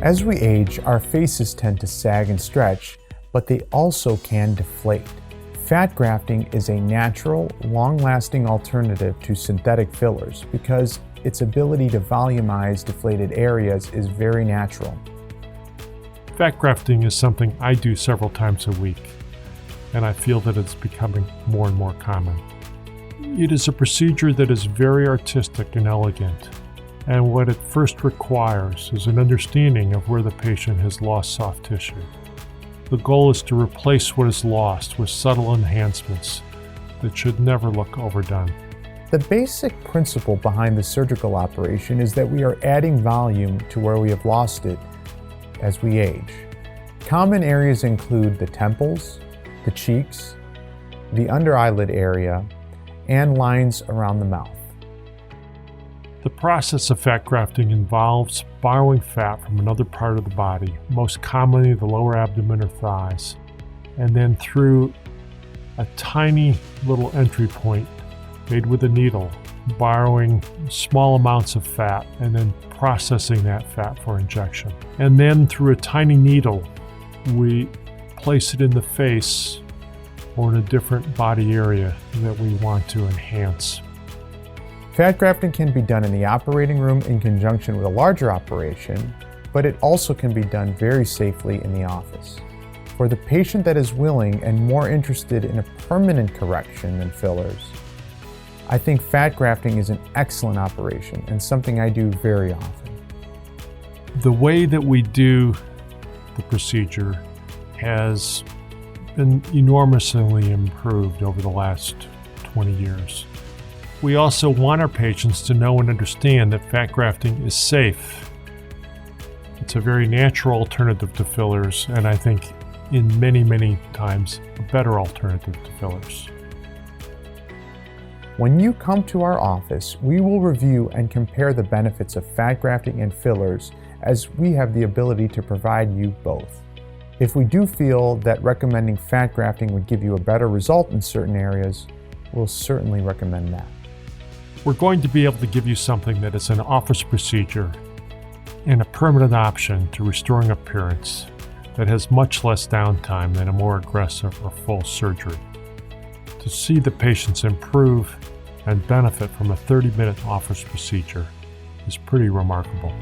As we age, our faces tend to sag and stretch, but they also can deflate. Fat grafting is a natural, long-lasting alternative to synthetic fillers because its ability to volumize deflated areas is very natural. Fat grafting is something I do several times a week, and I feel that it's becoming more and more common. It is a procedure that is very artistic and elegant, and what it first requires is an understanding of where the patient has lost soft tissue. The goal is to replace what is lost with subtle enhancements that should never look overdone. The basic principle behind the surgical operation is that we are adding volume to where we have lost it as we age. Common areas include the temples, the cheeks, the under eyelid area, and lines around the mouth. The process of fat grafting involves borrowing fat from another part of the body, most commonly the lower abdomen or thighs, and then through a tiny little entry point made with a needle, borrowing small amounts of fat and then processing that fat for injection. And then through a tiny needle, we place it in the face or in a different body area that we want to enhance. Fat grafting can be done in the operating room in conjunction with a larger operation, but it also can be done very safely in the office. For the patient that is willing and more interested in a permanent correction than fillers, I think fat grafting is an excellent operation and something I do very often. The way that we do the procedure has been enormously improved over the last 20 years. We also want our patients to know and understand that fat grafting is safe. It's a very natural alternative to fillers, and I think in many times a better alternative to fillers. When you come to our office, we will review and compare the benefits of fat grafting and fillers, as we have the ability to provide you both. If we do feel that recommending fat grafting would give you a better result in certain areas, we'll certainly recommend that. We're going to be able to give you something that is an office procedure and a permanent option to restoring appearance that has much less downtime than a more aggressive or full surgery. To see the patients improve and benefit from a 30-minute office procedure is pretty remarkable.